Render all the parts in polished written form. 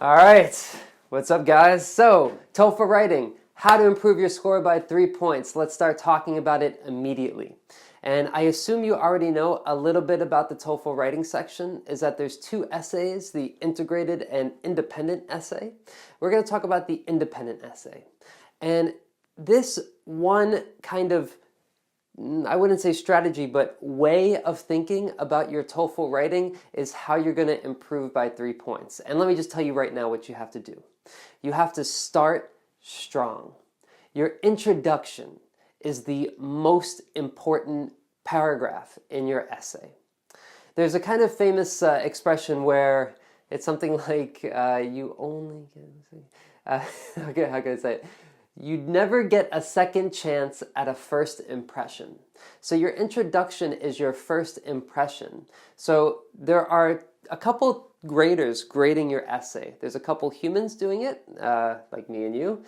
All right, what's up guys? So, TOEFL writing, how to improve your score by 3 points. Let's start talking about it immediately. And I assume you already know a little bit about the TOEFL writing section, is that there's two essays, the integrated and independent essay. We're going to talk about the independent essay. And this one kind of, I wouldn't say strategy, but way of thinking about your TOEFL writing is how you're going to improve by 3 points. And let me just tell you right now what you have to do. You have to start strong. Your introduction is the most important paragraph in your essay. There's a kind of famous expression where it's something like, you only get, okay, how can I say it? You'd never get a second chance at a first impression. So your introduction is your first impression. So there are a couple graders grading your essay. There's a couple humans doing it, like me and you,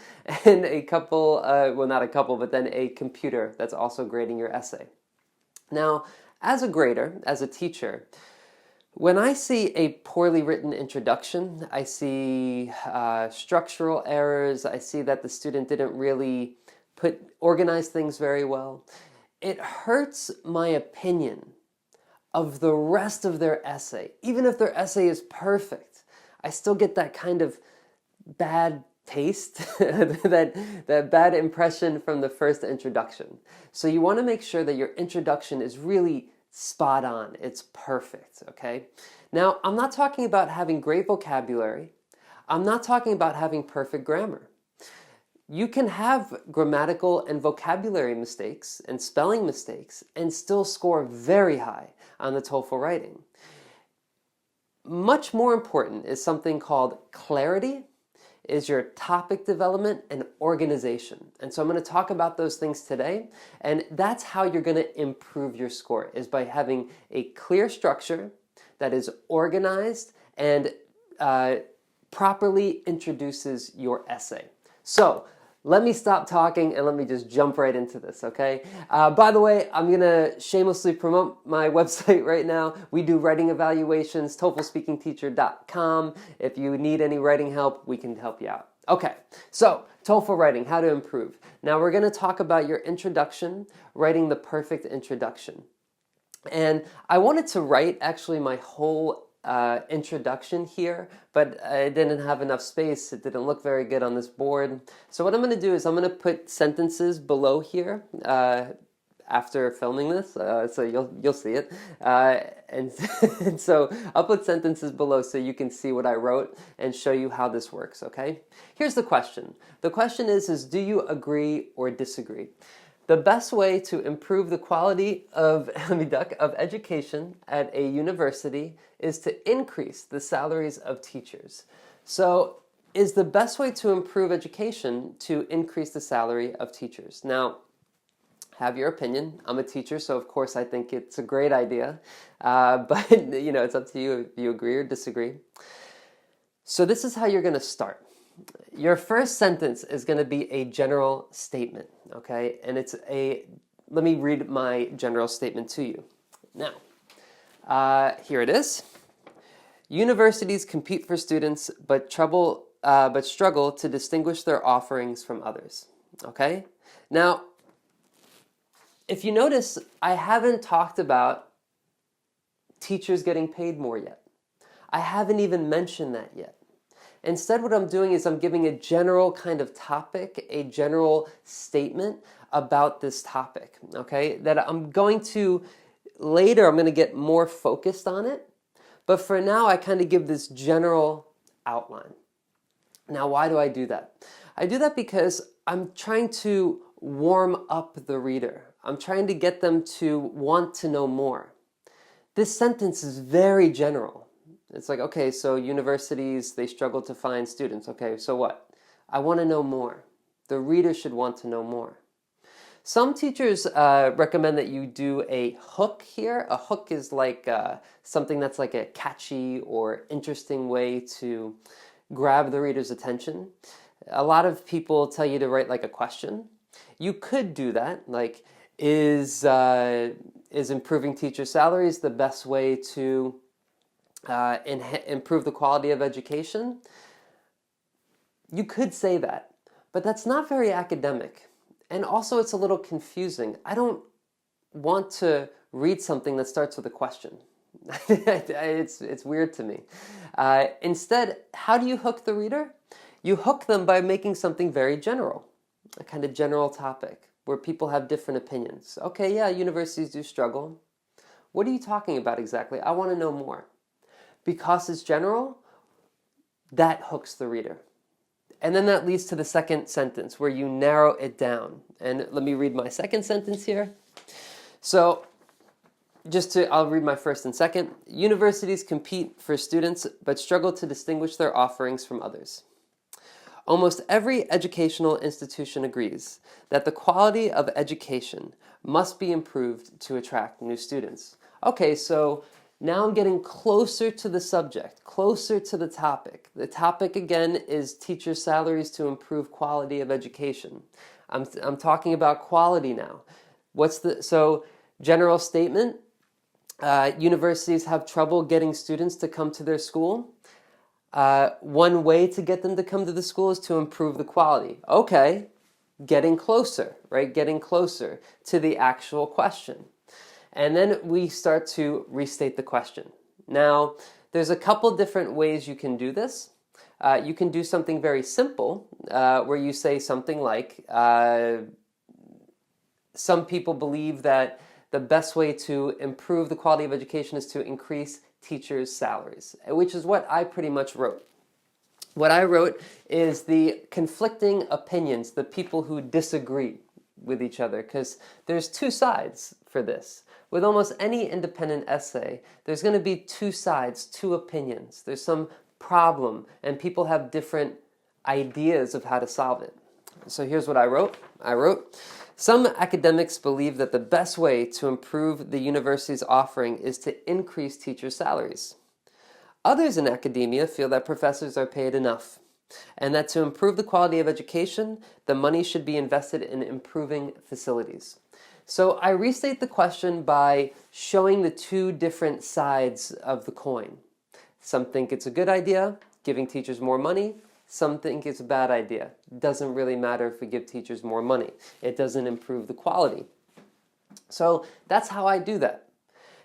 and a couple, well not a couple, but then a computer that's also grading your essay. Now, as a grader, as a teacher, when I see a poorly written introduction, I see structural errors, I see that the student didn't really organize things very well, it hurts my opinion of the rest of their essay. Even if their essay is perfect, I still get that kind of bad taste, that bad impression from the first introduction. So you want to make sure that your introduction is really spot on. It's perfect, okay? Now, I'm not talking about having great vocabulary. I'm not talking about having perfect grammar. You can have grammatical and vocabulary mistakes and spelling mistakes and still score very high on the TOEFL writing. Much more important is something called clarity, is your topic development and organization. And so I'm going to talk about those things today, and that's how you're going to improve your score, is by having a clear structure that is organized and properly introduces your essay. So let me stop talking and let me just jump right into this, okay? By the way, I'm going to shamelessly promote my website right now. We do writing evaluations, TOEFLspeakingteacher.com. If you need any writing help, we can help you out. Okay, so TOEFL writing, how to improve. Now we're going to talk about your introduction, writing the perfect introduction. And I wanted to write actually my whole introduction here, but I didn't have enough space. It didn't look very good on this board. So what I'm going to do is I'm going to put sentences below here after filming this, so you'll see it. And so I'll put sentences below so you can see what I wrote and show you how this works, okay? Here's the question. The question is do you agree or disagree? The best way to improve the quality of education at a university is to increase the salaries of teachers. So, is the best way to improve education to increase the salary of teachers? Now, have your opinion. I'm a teacher, so of course I think it's a great idea. But you know, it's up to you if you agree or disagree. So this is how you're going to start. Your first sentence is going to be a general statement, okay? And let me read my general statement to you. Now, here it is. Universities compete for students, but struggle to distinguish their offerings from others, okay? Now, if you notice, I haven't talked about teachers getting paid more yet. I haven't even mentioned that yet. Instead, what I'm doing is I'm giving a general kind of topic, a general statement about this topic, okay? That I'm going to, later I'm going to get more focused on it, but for now I kind of give this general outline. Now, why do I do that? I do that because I'm trying to warm up the reader. I'm trying to get them to want to know more. This sentence is very general. It's like, okay, so universities, they struggle to find students. Okay, so what? I want to know more. The reader should want to know more. Some teachers recommend that you do a hook here. A hook is like something that's like a catchy or interesting way to grab the reader's attention. A lot of people tell you to write like a question. You could do that, like, is improving teacher salaries the best way to improve the quality of education? You could say that, but that's not very academic. And also it's a little confusing. I don't want to read something that starts with a question. It's weird to me. Instead, how do you hook the reader? You hook them by making something very general, a kind of general topic where people have different opinions. Okay, yeah, universities do struggle. What are you talking about exactly? I want to know more. Because it's general, that hooks the reader. And then that leads to the second sentence where you narrow it down. And let me read my second sentence here. So I'll read my first and second. Universities compete for students but struggle to distinguish their offerings from others. Almost every educational institution agrees that the quality of education must be improved to attract new students. Okay, so now I'm getting closer to the subject, closer to the topic. The topic again is teacher salaries to improve quality of education. I'm talking about quality now. General statement, universities have trouble getting students to come to their school. One way to get them to come to the school is to improve the quality. Okay, getting closer, right? Getting closer to the actual question. And then we start to restate the question. Now, there's a couple different ways you can do this. You can do something very simple, where you say something like, some people believe that the best way to improve the quality of education is to increase teachers' salaries, which is what I pretty much wrote. What I wrote is the conflicting opinions, the people who disagree with each other, because there's two sides for this. With almost any independent essay, there's going to be two sides, two opinions. There's some problem, and people have different ideas of how to solve it. So here's what I wrote. Some academics believe that the best way to improve the university's offering is to increase teachers' salaries. Others in academia feel that professors are paid enough, and that to improve the quality of education, the money should be invested in improving facilities. So I restate the question by showing the two different sides of the coin. Some think it's a good idea, giving teachers more money. Some think it's a bad idea. It doesn't really matter if we give teachers more money. It doesn't improve the quality. So that's how I do that.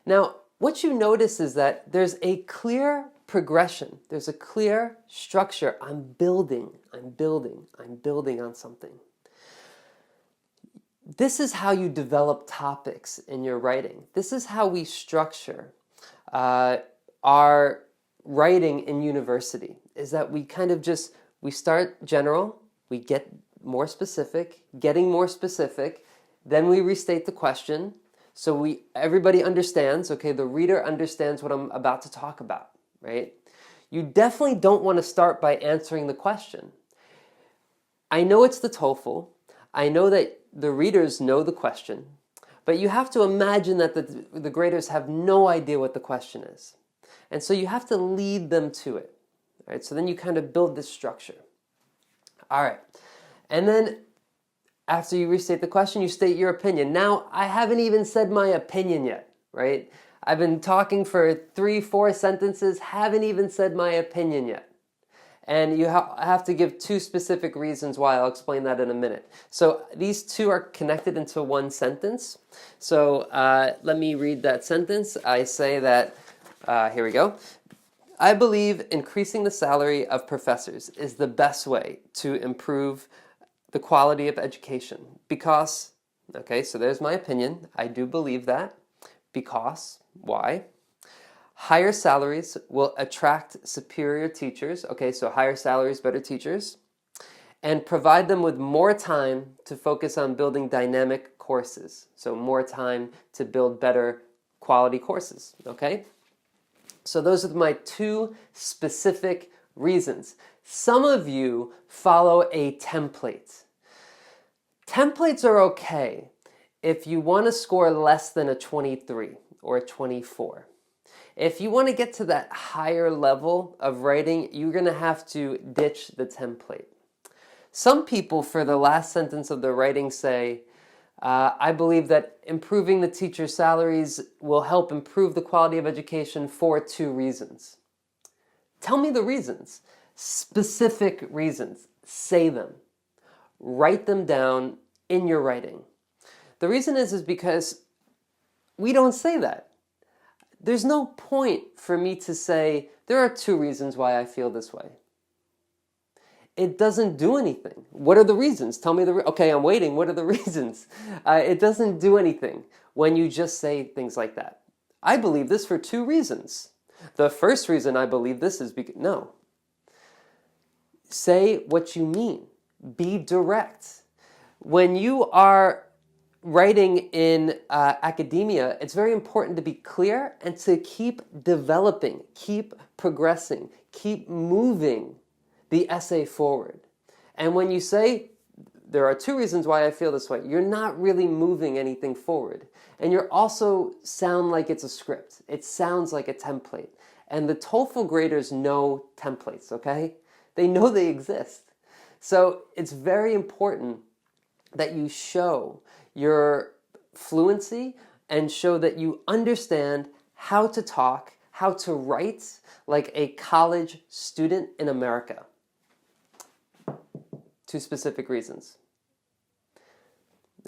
Now, what you notice is that there's a clear progression. There's a clear structure. I'm building on something. This is how you develop topics in your writing. This is how we structure our writing in university, is that we kind of we start general, we get more specific, getting more specific, then we restate the question, so everybody understands, okay, the reader understands what I'm about to talk about, right? You definitely don't want to start by answering the question. I know it's the TOEFL, I know that the readers know the question, but you have to imagine that the graders have no idea what the question is. And so you have to lead them to it. Right? So then you kind of build this structure. All right. And then after you restate the question, you state your opinion. Now, I haven't even said my opinion yet, right? I've been talking for 3-4 sentences, haven't even said my opinion yet. And you have to give two specific reasons why. I'll explain that in a minute. So these two are connected into one sentence. So let me read that sentence. I say that, here we go. I believe increasing the salary of professors is the best way to improve the quality of education. Because, okay, so there's my opinion. I do believe that. Because, why? Higher salaries will attract superior teachers. Okay, so higher salaries, better teachers. And provide them with more time to focus on building dynamic courses. So more time to build better quality courses, okay? So those are my two specific reasons. Some of you follow a template. Templates are okay if you want to score less than a 23 or a 24. If you want to get to that higher level of writing, you're going to have to ditch the template. Some people, for the last sentence of their writing, say, I believe that improving the teacher's salaries will help improve the quality of education for 2 reasons. Tell me the reasons. Specific reasons. say them. Write them down in your writing. The reason is because we don't say that. There's no point for me to say, there are 2 reasons why I feel this way. It doesn't do anything. What are the reasons? Tell me okay, I'm waiting. What are the reasons? It doesn't do anything when you just say things like that. I believe this for 2 reasons. The first reason I believe this is because, no. Say what you mean. Be direct. When you are writing in academia, it's very important to be clear and to keep developing, keep progressing, keep moving the essay forward. And when you say, there are 2 reasons why I feel this way, you're not really moving anything forward. And you're also sound like it's a script. It sounds like a template. And the TOEFL graders know templates, okay? They know they exist. So it's very important that you show your fluency and show that you understand how to talk, how to write like a college student in America. 2 specific reasons.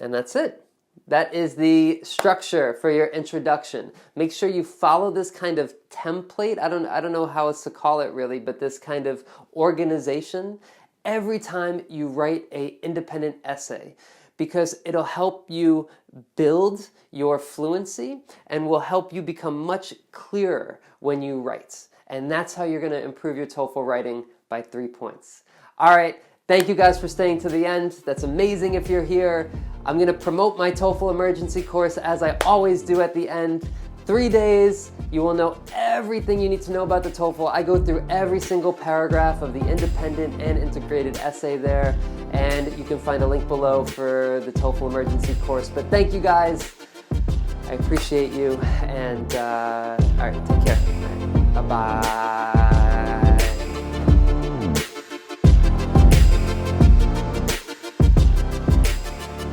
And that's it. That is the structure for your introduction. Make sure you follow this kind of template. I don't know how else to call it really, but this kind of organization every time you write an independent essay, because it'll help you build your fluency and will help you become much clearer when you write. And that's how you're going to improve your TOEFL writing by 3 points. All right. Thank you guys for staying to the end. That's amazing if you're here. I'm going to promote my TOEFL emergency course as I always do at the end. 3 days, you will know everything you need to know about the TOEFL. I go through every single paragraph of the independent and integrated essay there, and you can find a link below for the TOEFL emergency course. But thank you guys. I appreciate you, and all right, take care. Bye-bye.